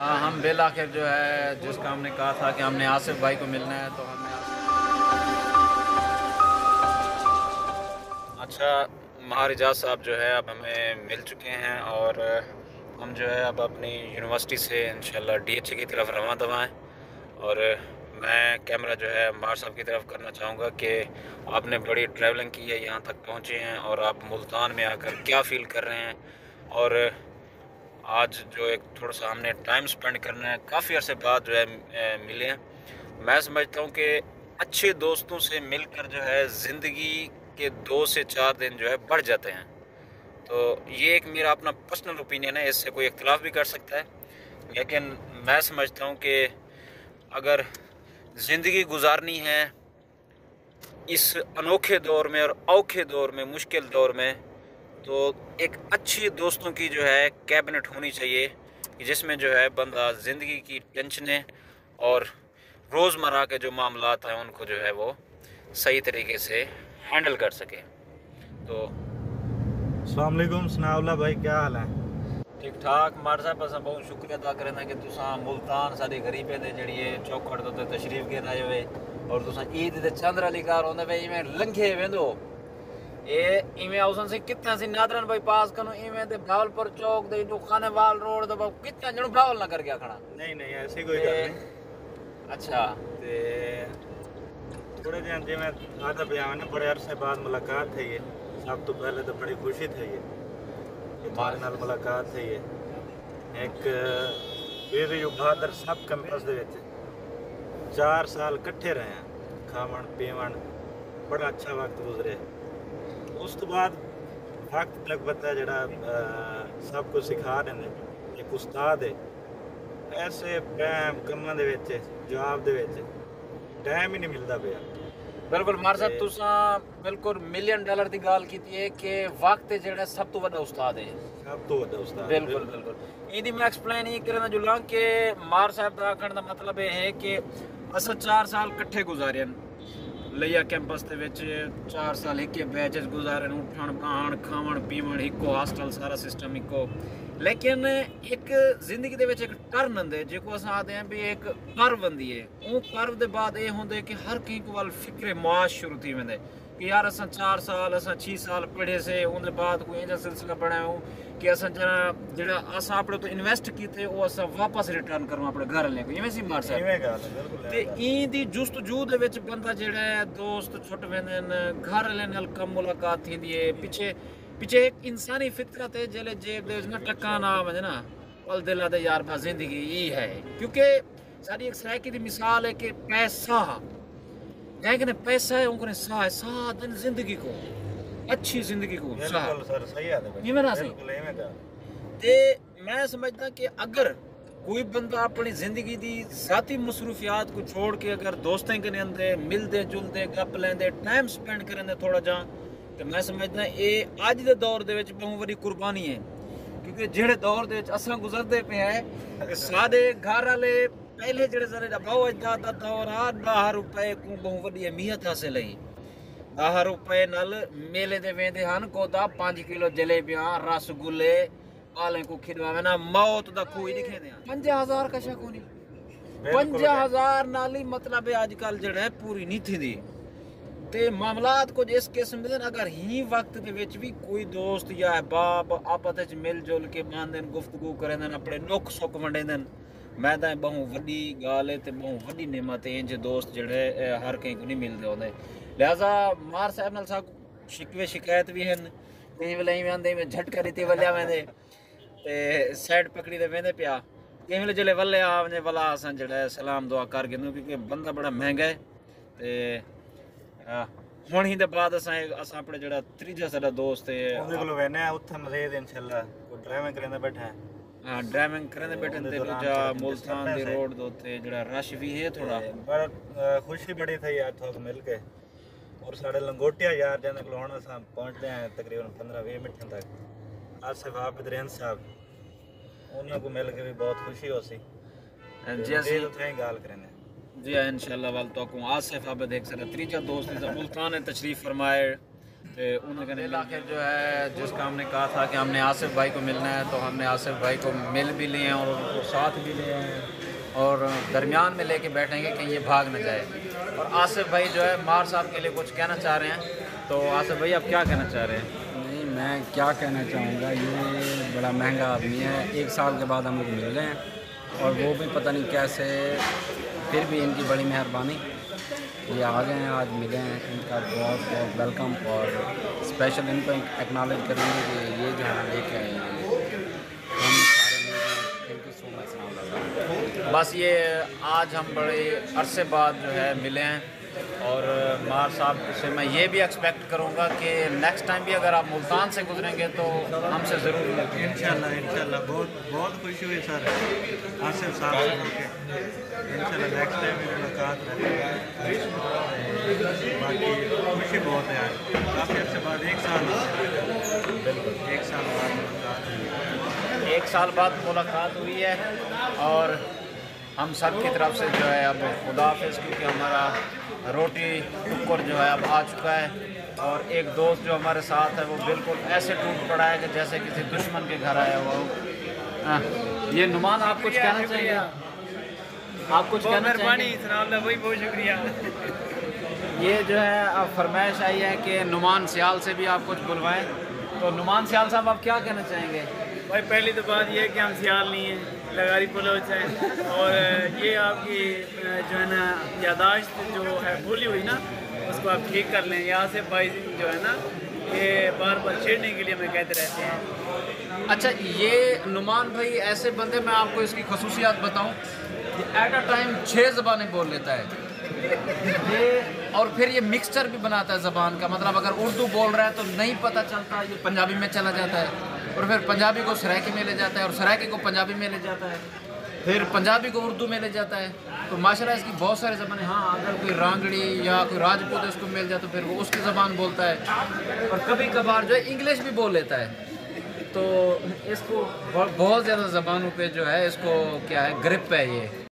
हाँ, हम बिल आखिर जो है जिसका हमने कहा था कि हमने आसिफ भाई को मिलना है तो हमने अच्छा महार इजाज साहब जो है अब हमें मिल चुके हैं और हम जो है अब अपनी यूनिवर्सिटी से इंशाल्लाह डीएचए की तरफ रवाना दवा हैं। और मैं कैमरा जो है महार साहब की तरफ करना चाहूँगा कि आपने बड़ी ट्रैवलिंग की है, यहाँ तक पहुँचे हैं और आप मुल्तान में आकर क्या फ़ील कर रहे हैं। और आज जो एक थोड़ा सा हमने टाइम स्पेंड करना है, काफ़ी अरसे बाद जो है मिले हैं। मैं समझता हूँ कि अच्छे दोस्तों से मिलकर जो है ज़िंदगी के 2 से 4 दिन जो है बढ़ जाते हैं। तो ये एक मेरा अपना पर्सनल ओपिनियन है, इससे कोई इख्तलाफ भी कर सकता है, लेकिन मैं समझता हूँ कि अगर ज़िंदगी गुजारनी है इस अनोखे दौर में और औखे दौर में, मुश्किल दौर में, तो एक अच्छी दोस्तों की जो है कैबिनेट होनी चाहिए कि जिसमें जो है बंदा ज़िंदगी की टेंशनें और रोज़मर्रा के जो मामलात हैं उनको जो है वो सही तरीके से हैंडल कर सके। तो अस्सलाम वालेकुम सनाउल्लाह भाई, क्या हाल है? ठीक ठाक मार साहब, अस बहुत शुक्रिया अदा करें कि तुसा मुल्तान साडी गरीबे दे जड़ी चौखट तो तशरीफ के आए हुए और तुसा ईद दे चंद्र अली कार होंदे वे इवें लंघे वेंदो ये इवें औसन से कितना सी नादरन भाई पास कनो इवें दे भावलपुर चौक दे जो खानेवाल रोड दे कितना जणो भावल ना कर गया खड़ा। नहीं नहीं ऐसी कोई गल नहीं। अच्छा ते थोड़े दिन जिवें आधा बयान ने बड़े अरसे बाद मुलाकात थी है। सब तो पहले तो बड़ी खुशी थी है कि तुम्हारे नाल मुलाकात थी है। एक बेरी बहादुर सब कैंपस दे विच 4 साल इकट्ठे रहे हैं, खावन पीवन बड़ा अच्छा वक्त गुजरे। उस तो बाद वक्त लग पता जड़ा सब कुछ सिखा देंगे, एक उस्ताद है। ऐसे कमां दे विच जवाब दे विच टाइम ही नहीं मिलता पिया। बिल्कुल मार साहब, तुसा बिल्कुल $1 मिलियन की गल कीती है कि वक्त जेड़ा सब तो बड़ा उस्ताद है, सब तो बड़ा उस्ताद। बिल्कुल बिल्कुल इदी मैं एक्सप्लेन ये करना जुला कि मार साहब दा आखण दा मतलब ये है कि अस 4 साल इकट्ठे गुजारे लिया कैंपस दे विच 4 साल एक बैच गुजारे, उठन बहान खावन पीवन इको, हॉस्टल सारा सिस्टम इको। लेकिन एक जिंदगी दे विच एक टर्न आंदे जिको अस आखदे हैं भी एक कर्व आंदी है। वो कर्व दे बाद ये होंदे कि हर कहीं को वाल फिक्रे माश शुरू थी वेंदे कि यार असां 4 साल असां 6 साल पढ़े से उनके बाद कोई ऐसा सिलसिला बना हो कि असां जेड़ा असां अपने तो इन्वेस्ट कीते वो असां वापस रिटर्न करूं अपने घर वाले को। इवें सी मार साहब इवें गल है बिल्कुल। ते ई दी जुस्तजू दे विच बंदा जेड़ा है दोस्त छुट वेंदे न, घर वाले नाल कम मुलाकात थींदी है। पीछे एक इंसानी फितरत है जेले जेब दे ना टक्का ना वजे ना पल दिला दे यार बा जिंदगी ई है। क्योंकि सारी एक सराकी दी मिसाल है कि पैसा लेकिन पैसा है उनको सा है साथ जिंदगी को, अच्छी जिंदगी को बिल्कुल सर सही है भाई, इवें ना सही। बिल्कुल इवें गल। ते मैं समझदा कि अगर कोई बंदा अपनी जिंदगी दी ज़ाती मसरूफियात को छोड़ के अगर दोस्तें कने अंदे मिलदे जुलदे गप लेंदे टाइम स्पेंड करदे थोड़ा जा, तो मैं समझदा ये अज दे दौर दे विच बहुत बड़ी कुर्बानी है। क्योंकि जेड़े दौर दे विच असां गुजरदे पे हैं साडे घर वाले पहले जेड़े सारे बाबा अजदाद दा दौर आ 10 रुपए को बहुत बड़ी अहमियत हासिल है। 10 रुपए नाल मेले दे वेंदे हन कोदा 5 किलो जलेबियां रसगुल्ले आले को खिलवावे ना मौत दा कोई दिखे दे 5000 का शक होनी 5000 नाल ही मतलब है आजकल जेड़ा है पूरी नहीं थी ते मामलात कुछ इस किस्म दे। अगर ही वक्त दे विच भी कोई दोस्त या अहबाब आपस विच मिल जुल के बांधन गुफ्तगू करेंदन अपने नुख सुख वंडेंदन, मैं तो बहुत वड्डी गाल है ते बहुत वड्डी नेमत है। इंज दोस्त जेड़े हर कहीं को नहीं मिलते होंदे। लिहाजा मार साहब नाल सा शिकवे शिकायत भी हैं, कहीं वेले इवें आंदे में झटका रीति वल्या वेंदे ते साइड पकड़ी दे वेंदे पिया, कहीं वेले जले वल्ले आ वने वाला असां जेड़ा सलाम दुआ कर गिंदू क्योंकि बंदा बड़ा महंगा है। ते हुण ही दे बाद असां अपने जेड़ा त्रीजा साडा दोस्त है ਉਹਦੇ ਕੋਲ ਵੇਨੇ ਆ ਉੱਥੇ ਮਜ਼ੀਦ ਇਨਸ਼ਾਅੱਲਾ ਕੋਈ ਡਰਾਈਵਿੰਗ ਕਰਦਾ ਬੈਠਾ ਹੈ। हाँ ड्राइविंग करने बैठे ते दूजा मुल्तान दी रोड दे उत्ते जेड़ा रश भी है थोड़ा, पर खुशी बड़ी थी यार थोक मिल के। और साढ़े लंगोटिया यार जिन्हें को हुण असां पहुंचदे हैं तकरीबन 15-20 मिनट तक आसिफ हाफिज रेन साहब उन्हां को मिल के भी बहुत खुशी हो सी जी असी उत्थे ही गाल करेंगे जी इंशाल्लाह वाल तो को आसिफ हाफिज एक साडा त्रीजा दोस्त है मुल्तान ने तशरीफ फरमाए آخر جو ہے جس کا ہم نے کہا تھا کہ ہم نے آصف بھائی کو ملنا ہے تو ہم نے آصف بھائی کو مل بھی لیے ہیں اور ان کو ساتھ بھی لیے ہیں اور درمیان میں لے کے بیٹھیں گے کہ یہ بھاگ نہ جائے. اور آصف بھائی جو ہے مار صاحب کے لیے کچھ کہنا چاہ رہے ہیں. تو آصف بھائی آپ کیا کہنا چاہ رہے ہیں؟ نہیں، میں کیا کہنا چاہوں گا، یہ بڑا مہنگا آدمی ہے. 1 سال کے بعد ہم لوگ مل رہے ہیں اور وہ بھی پتہ نہیں کیسے. پھر بھی ان کی بڑی مہربانی، یہ آ گئے ہیں آج ملے ہیں. ان کا بہت بہت ویلکم اور اسپیشل ان کو ایکنالج کریں گے کہ یہ جو ہے ایک ہم سارے مل رہے ہیں. تھینک یو سو مچ. بس یہ آج ہم بڑے عرصے بعد جو ہے ملے ہیں اور مار صاحب سے میں یہ بھی ایکسپیکٹ کروں گا کہ نیکسٹ ٹائم بھی اگر آپ ملتان سے گزریں گے تو ہم سے ضرور ملیں. انشاءاللہ بہت خوشی ہوئی سر آصف صاحب سے مل کے. انشاءاللہ نیکسٹ ٹائم بھی ملاقات رہے. باقی خوشی بہت ہے. کافی عرصے بعد 1 سال بالکل 1 سال بعد ملاقات ہوئی. 1 سال بعد ملاقات ہوئی ہے اور ہم سب کی طرف سے جو ہے اب خدا حافظ، کیونکہ ہمارا روٹی ٹکر جو ہے اب آ چکا ہے. اور ایک دوست جو ہمارے ساتھ ہے وہ بالکل ایسے ٹوٹ پڑا ہے کہ جیسے کسی دشمن کے گھر آیا ہوا ہو. یہ نعمان آپ کچھ کہنا چاہیے؟ آپ کچھ کہنا چاہیے؟ بہت شکریہ. یہ جو ہے اب فرمائش آئی ہے کہ نعمان سیال سے بھی آپ کچھ بلوائیں. تو نعمان سیال صاحب آپ کیا کہنا چاہیں گے؟ بھائی پہلی تو بات یہ ہے کہ ہم سیال نہیں ہیں، لگاری بلوچ ہیں. اور یہ آپ کی جو ہے نا یاداشت جو ہے بھولی ہوئی نا، اس کو آپ ٹھیک کر لیں. یہاں سے بھائی جو ہے نا یہ بار بار چھیڑنے کے لیے ہمیں کہتے رہتے ہیں. اچھا، یہ نعمان بھائی ایسے بندے، میں آپ کو اس کی خصوصیات بتاؤں، ایٹ اے ٹائم 6 زبانیں بول لیتا ہے یہ. اور پھر یہ مکسچر بھی بناتا ہے زبان کا. مطلب اگر اردو بول رہا ہے تو نہیں پتہ چلتا، یہ پنجابی میں چلا جاتا ہے اور پھر پنجابی کو سرائکی میں لے جاتا ہے اور سرائکی کو پنجابی میں لے جاتا ہے، پھر پنجابی کو اردو میں لے جاتا ہے. تو ماشاءاللہ اس کی بہت سارے زبانیں. ہاں، اگر کوئی رانگڑی یا کوئی راجپوت اس کو مل جائے تو پھر وہ اس کی زبان بولتا ہے اور کبھی کبھار جو ہے انگلش بھی بول لیتا ہے. تو اس کو بہت زیادہ زبانوں پہ جو ہے اس کو کیا ہے گرپ ہے یہ.